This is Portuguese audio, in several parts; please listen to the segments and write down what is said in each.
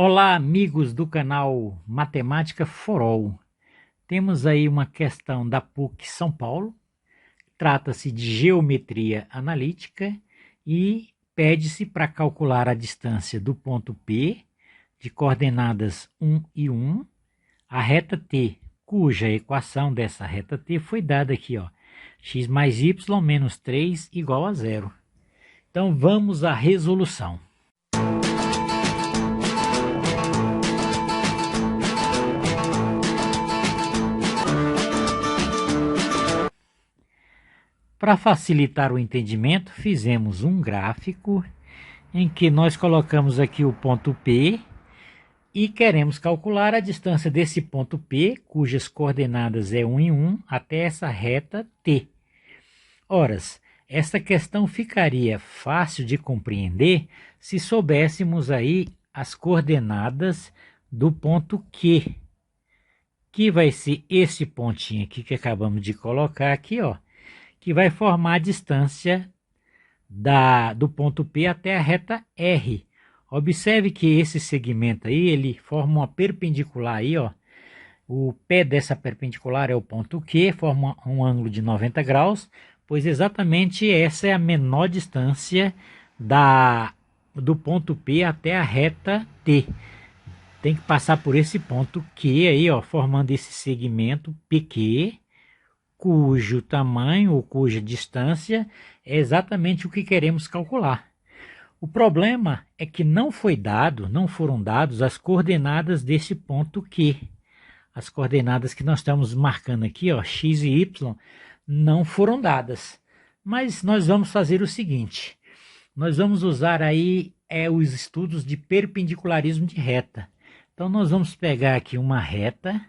Olá, amigos do canal Matemática for All. Temos aí uma questão da PUC São Paulo. Trata-se de geometria analítica e pede-se para calcular a distância do ponto P, de coordenadas 1 e 1, a reta T, cuja equação dessa reta T foi dada aqui, ó, x mais y menos 3 igual a zero. Então vamos à resolução. Para facilitar o entendimento, fizemos um gráfico em que nós colocamos aqui o ponto P e queremos calcular a distância desse ponto P, cujas coordenadas é 1 em 1, até essa reta T. Ora, esta questão ficaria fácil de compreender se soubéssemos aí as coordenadas do ponto Q, que vai ser esse pontinho aqui que acabamos de colocar aqui, ó, que vai formar a distância do ponto P até a reta R. Observe que esse segmento aí, ele forma uma perpendicular aí, ó. O pé dessa perpendicular é o ponto Q, forma um ângulo de 90 graus, pois exatamente essa é a menor distância do ponto P até a reta T. Tem que passar por esse ponto Q aí, ó, formando esse segmento PQ, cujo tamanho ou cuja distância é exatamente o que queremos calcular. O problema é que não foram dados as coordenadas desse ponto Q. As coordenadas que nós estamos marcando aqui, ó, x e y, não foram dadas. Mas nós vamos fazer o seguinte, nós vamos usar aí os estudos de perpendicularismo de reta. Então nós vamos pegar aqui uma reta,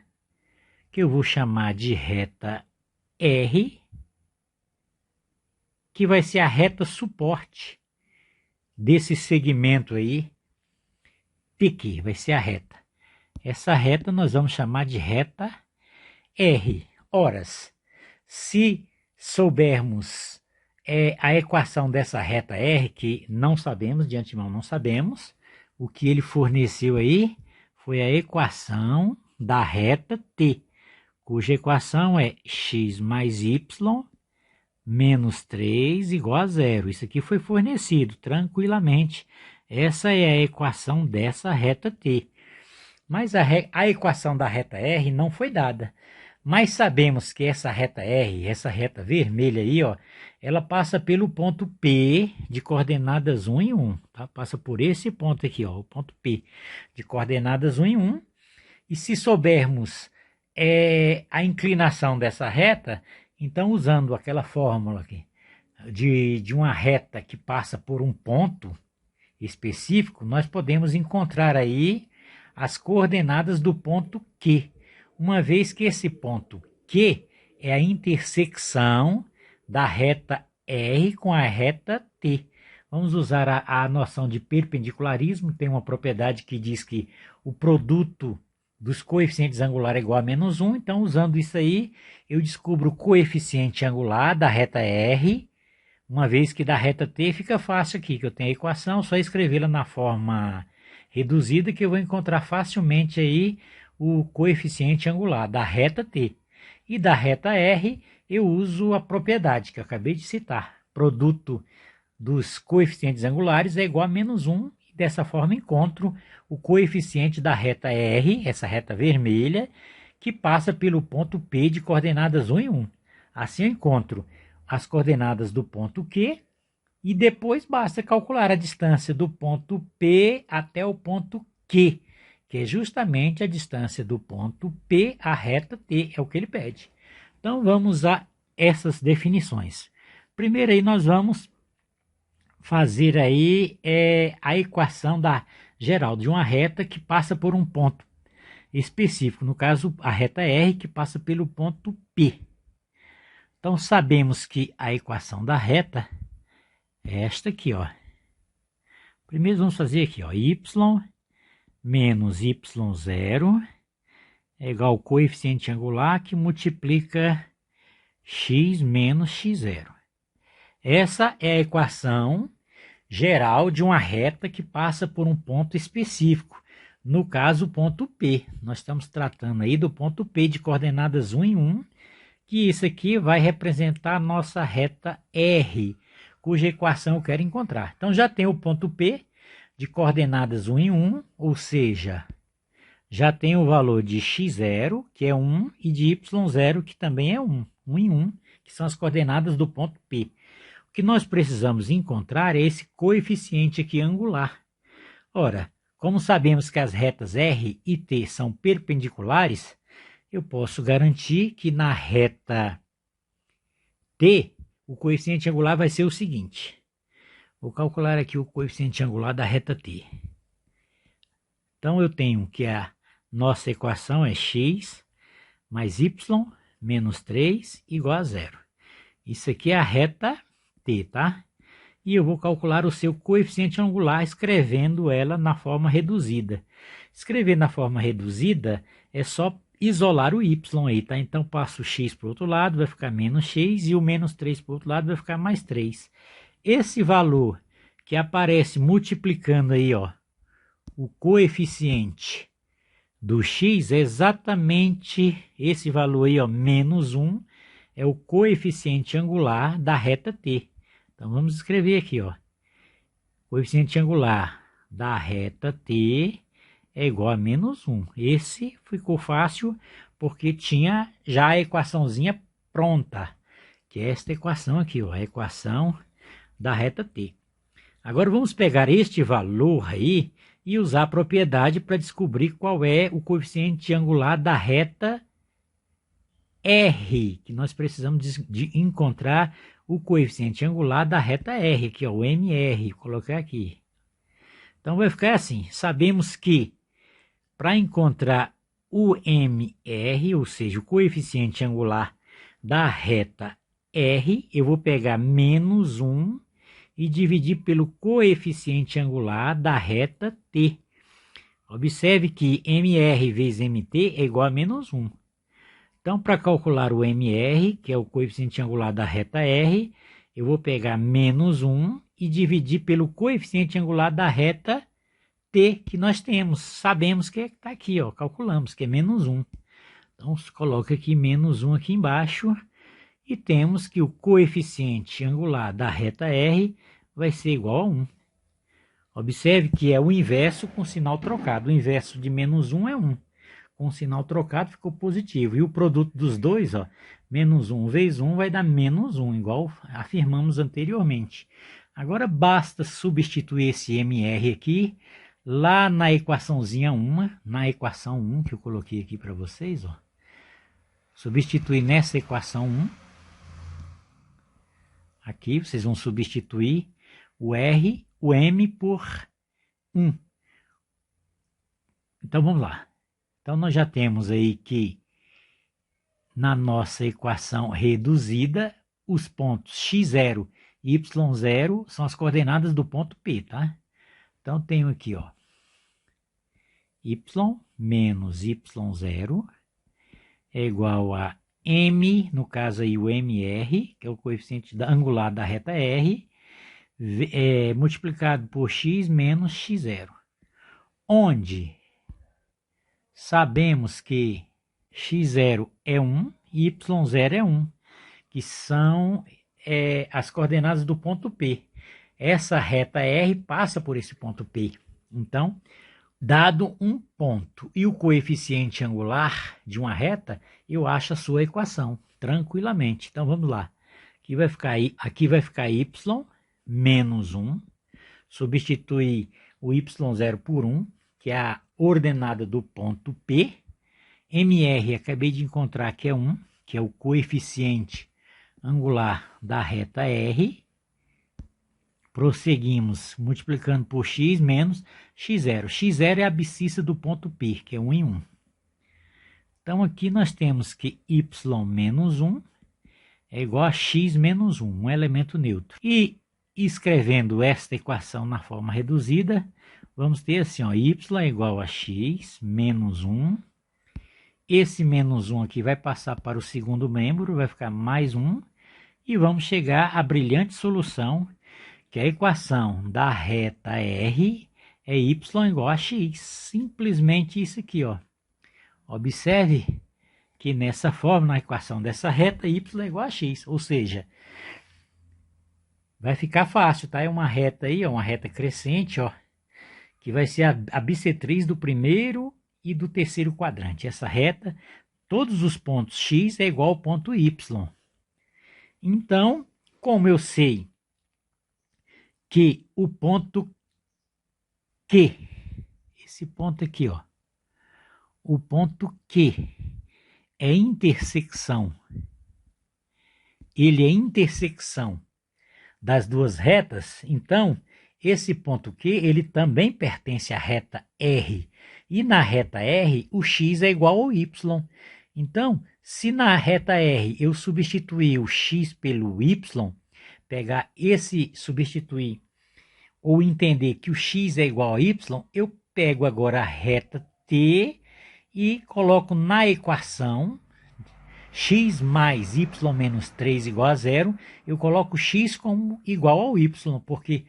que eu vou chamar de reta R, que vai ser a reta suporte desse segmento aí, PQ, vai ser a reta. Essa reta nós vamos chamar de reta R. Ora, se soubermos a equação dessa reta R, que não sabemos, de antemão não sabemos, o que ele forneceu aí foi a equação da reta T, cuja equação é x mais y menos 3 igual a zero. Isso aqui foi fornecido tranquilamente. Essa é a equação dessa reta T. Mas a equação da reta R não foi dada. Mas sabemos que essa reta R, essa reta vermelha aí, ó, ela passa pelo ponto P de coordenadas 1 em 1. Tá? Passa por esse ponto aqui, ó, o ponto P de coordenadas 1 em 1. E se soubermos a inclinação dessa reta, então usando aquela fórmula aqui de uma reta que passa por um ponto específico, nós podemos encontrar aí as coordenadas do ponto Q, uma vez que esse ponto Q é a intersecção da reta R com a reta T. Vamos usar a noção de perpendicularismo, tem uma propriedade que diz que o produto dos coeficientes angulares é igual a menos 1, então usando isso aí, eu descubro o coeficiente angular da reta R, uma vez que da reta T fica fácil aqui, que eu tenho a equação, só escrevê-la na forma reduzida, que eu vou encontrar facilmente aí o coeficiente angular da reta T. E da reta R, eu uso a propriedade que eu acabei de citar, produto dos coeficientes angulares é igual a menos 1, dessa forma encontro o coeficiente da reta R, essa reta vermelha, que passa pelo ponto P de coordenadas 1 em 1. Assim eu encontro as coordenadas do ponto Q e depois basta calcular a distância do ponto P até o ponto Q, que é justamente a distância do ponto P à reta T, é o que ele pede. Então vamos a essas definições. Primeiro aí nós vamos fazer aí a equação geral de uma reta que passa por um ponto específico, no caso a reta R que passa pelo ponto P. Então sabemos que a equação da reta é esta aqui, ó. Primeiro vamos fazer aqui, ó, y menos y0 é igual ao coeficiente angular que multiplica x menos x0. Essa é a equação geral de uma reta que passa por um ponto específico. No caso, o ponto P. Nós estamos tratando aí do ponto P de coordenadas 1 em 1, que isso aqui vai representar a nossa reta R, cuja equação eu quero encontrar. Então, já tem o ponto P de coordenadas 1 em 1, ou seja, já tem o valor de x0, que é 1, e de y0, que também é 1, 1 em 1, que são as coordenadas do ponto P. O que nós precisamos encontrar é esse coeficiente aqui angular. Ora, como sabemos que as retas R e T são perpendiculares, eu posso garantir que na reta T, o coeficiente angular vai ser o seguinte. Vou calcular aqui o coeficiente angular da reta T. Então, eu tenho que a nossa equação é x mais y menos 3 igual a 0. Isso aqui é a reta T, tá? E eu vou calcular o seu coeficiente angular escrevendo ela na forma reduzida. Escrever na forma reduzida é só isolar o y aí, tá? Então, passo o x para o outro lado, vai ficar menos x, e o menos 3 para o outro lado vai ficar mais 3. Esse valor que aparece multiplicando aí, ó, o coeficiente do x é exatamente esse valor aí, ó, menos 1, é o coeficiente angular da reta T. Então, vamos escrever aqui, ó. Coeficiente angular da reta T é igual a menos 1. Esse ficou fácil porque tinha já a equaçãozinha pronta, que é esta equação aqui, ó, a equação da reta T. Agora, vamos pegar este valor aí e usar a propriedade para descobrir qual é o coeficiente angular da reta R, que nós precisamos de encontrar o coeficiente angular da reta R, aqui, ó, o MR, vou colocar aqui. Então, vai ficar assim, sabemos que para encontrar o MR, ou seja, o coeficiente angular da reta R, eu vou pegar menos 1 e dividir pelo coeficiente angular da reta T. Observe que MR vezes MT é igual a menos 1. Então, para calcular o MR, que é o coeficiente angular da reta R, eu vou pegar menos 1 e dividir pelo coeficiente angular da reta T que nós temos. Sabemos que está aqui, ó, calculamos que é menos 1. Então, coloca aqui menos 1 aqui embaixo e temos que o coeficiente angular da reta R vai ser igual a 1. Observe que é o inverso com sinal trocado. O inverso de menos 1 é 1. Com o sinal trocado ficou positivo. E o produto dos dois, ó, menos 1 vezes 1 vai dar menos 1, igual afirmamos anteriormente. Agora basta substituir esse MR aqui lá na equaçãozinha 1, na equação 1 que eu coloquei aqui para vocês, ó. Substituir nessa equação 1. Aqui vocês vão substituir o R, o M por 1. Então vamos lá. Então nós já temos aí que na nossa equação reduzida, os pontos x0 e y0 são as coordenadas do ponto P, tá? Então tenho aqui, ó, y menos y0 é igual a m, no caso aí o MR, que é o coeficiente angular da reta R, multiplicado por x menos x0, onde sabemos que x0 é 1 e y0 é 1, que são as coordenadas do ponto P. Essa reta R passa por esse ponto P. Então, dado um ponto e o coeficiente angular de uma reta, eu acho a sua equação tranquilamente. Então, vamos lá. Aqui vai ficar y menos 1. Substituir o y0 por 1, que é a ordenada do ponto P. MR, acabei de encontrar que é 1, que é o coeficiente angular da reta R. Prosseguimos multiplicando por x menos x0. x0 é a abscissa do ponto P, que é 1 em 1. Então, aqui nós temos que y menos 1 é igual a x menos 1, um elemento neutro. E escrevendo esta equação na forma reduzida, vamos ter assim, ó, y é igual a x menos 1. Esse menos 1 aqui vai passar para o segundo membro, vai ficar mais 1. E vamos chegar à brilhante solução, que a equação da reta R é y igual a x. Simplesmente isso aqui, ó. Observe que nessa forma, na equação dessa reta, y é igual a x. Ou seja, vai ficar fácil, tá? É uma reta aí, ó, uma reta crescente, ó, que vai ser a bissetriz do primeiro e do terceiro quadrante. Essa reta, todos os pontos x é igual ao ponto y. Então, como eu sei que o ponto Q, esse ponto aqui, ó, o ponto Q é intersecção, ele é intersecção das duas retas, então esse ponto Q ele também pertence à reta R. E na reta R o x é igual ao y. Então, se na reta R eu substituir o x pelo y, pegar esse, substituir ou entender que o x é igual a y, eu pego agora a reta T e coloco na equação x mais y menos 3 igual a zero, eu coloco x como igual ao y, porque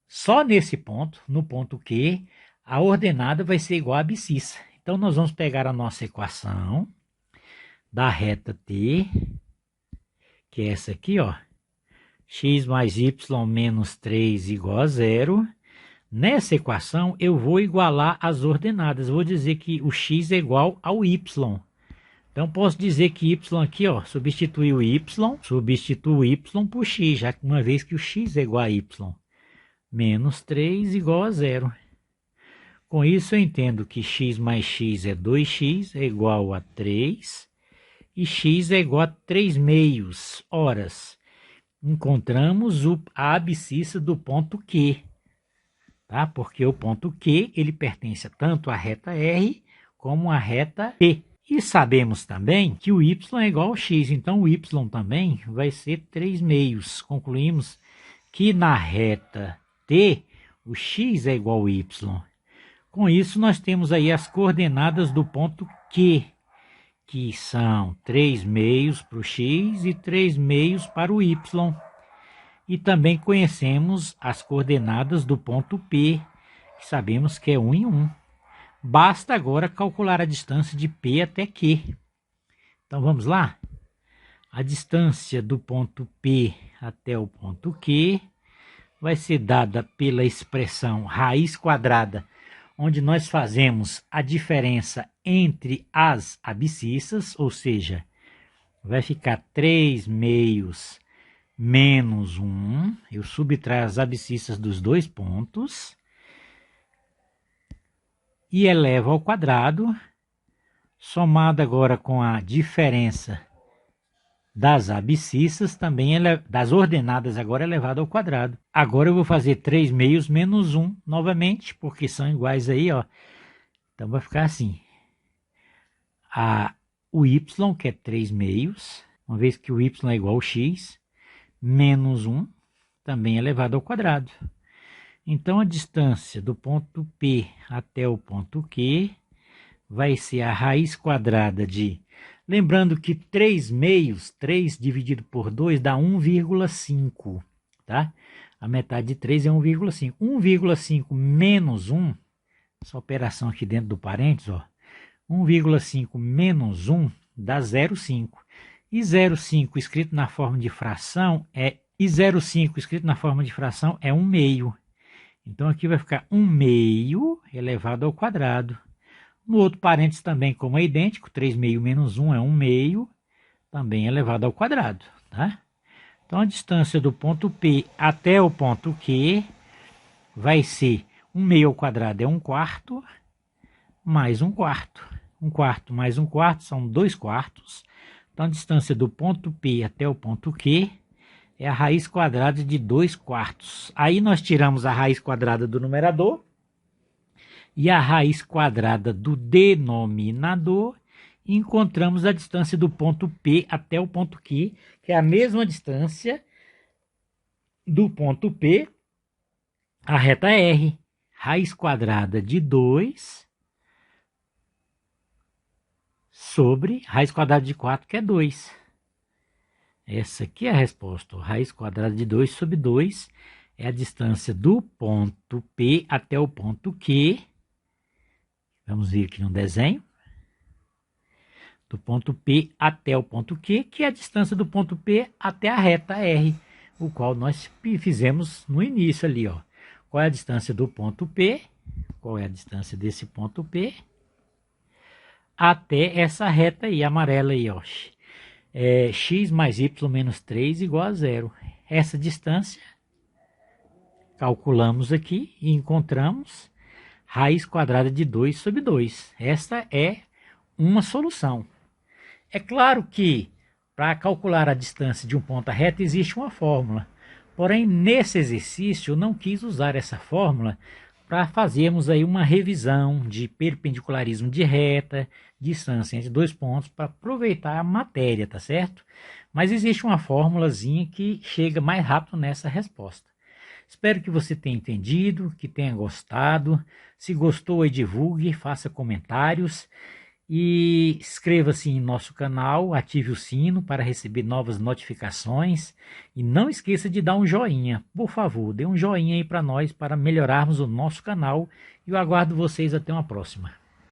só nesse ponto, no ponto Q, a ordenada vai ser igual a abscissa. Então, nós vamos pegar a nossa equação da reta T, que é essa aqui, ó, x mais y menos 3 igual a zero. Nessa equação, eu vou igualar as ordenadas. Vou dizer que o x é igual ao y. Então, posso dizer que y aqui, ó, substitui o y por x, já que uma vez que o x é igual a y. Menos 3 igual a zero. Com isso, eu entendo que x mais x é 2x, é igual a 3. E x é igual a 3 meios. Horas. Encontramos a abscissa do ponto Q. Tá? Porque o ponto Q ele pertence tanto à reta R como à reta P. E sabemos também que o y é igual ao x. Então, o y também vai ser 3 meios. Concluímos que na reta T, o x é igual ao y. Com isso, nós temos aí as coordenadas do ponto Q, que são 3 meios para o x e 3 meios para o y. E também conhecemos as coordenadas do ponto P, que sabemos que é 1 em 1. Basta agora calcular a distância de P até Q. Então, vamos lá? A distância do ponto P até o ponto Q vai ser dada pela expressão raiz quadrada, onde nós fazemos a diferença entre as abscissas, ou seja, vai ficar 3 meios menos 1, eu subtraio as abscissas dos dois pontos, e elevo ao quadrado, somado agora com a diferença das abscissas, também das ordenadas agora elevado ao quadrado. Agora eu vou fazer 3 meios menos 1 novamente, porque são iguais aí, ó. Então vai ficar assim. O y, que é 3 meios, uma vez que o y é igual ao x, menos 1, também elevado ao quadrado. Então, a distância do ponto P até o ponto Q vai ser a raiz quadrada de... Lembrando que 3 meios, 3 dividido por 2 dá 1,5, tá? A metade de 3 é 1,5. 1,5 menos 1, essa operação aqui dentro do parênteses, ó. 1,5 menos 1 dá 0,5. E 0,5 escrito na forma de fração é... E 0,5 escrito na forma de fração é 1 meio. Então, aqui vai ficar 1 meio elevado ao quadrado. No outro parênteses também, como é idêntico, 3 meio menos 1 é 1 meio, também elevado ao quadrado. Tá? Então, a distância do ponto P até o ponto Q vai ser 1 meio ao quadrado é 1 quarto, mais 1 quarto. 1 quarto mais 1 quarto são 2 quartos. Então, a distância do ponto P até o ponto Q é a raiz quadrada de 2 quartos. Aí nós tiramos a raiz quadrada do numerador e a raiz quadrada do denominador e encontramos a distância do ponto P até o ponto Q, que é a mesma distância do ponto P à reta R. Raiz quadrada de 2 sobre raiz quadrada de 4, que é 2. Essa aqui é a resposta. Raiz quadrada de 2 sobre 2 é a distância do ponto P até o ponto Q. Vamos ver aqui no desenho. Do ponto P até o ponto Q, que é a distância do ponto P até a reta R, o qual nós fizemos no início ali, ó. Qual é a distância do ponto P? Qual é a distância desse ponto P até essa reta aí, amarela aí, ó. X mais y menos 3 igual a 0. Essa distância, calculamos aqui e encontramos raiz quadrada de 2 sobre 2. Esta é uma solução. É claro que para calcular a distância de um ponto à reta existe uma fórmula. Porém, nesse exercício eu não quis usar essa fórmula para fazermos aí uma revisão de perpendicularismo de reta, distância entre dois pontos, para aproveitar a matéria, tá certo? Mas existe uma fórmulazinha que chega mais rápido nessa resposta. Espero que você tenha entendido, que tenha gostado. Se gostou, divulgue, faça comentários e inscreva-se em nosso canal, ative o sino para receber novas notificações e não esqueça de dar um joinha, por favor, dê um joinha aí para nós para melhorarmos o nosso canal e eu aguardo vocês até uma próxima.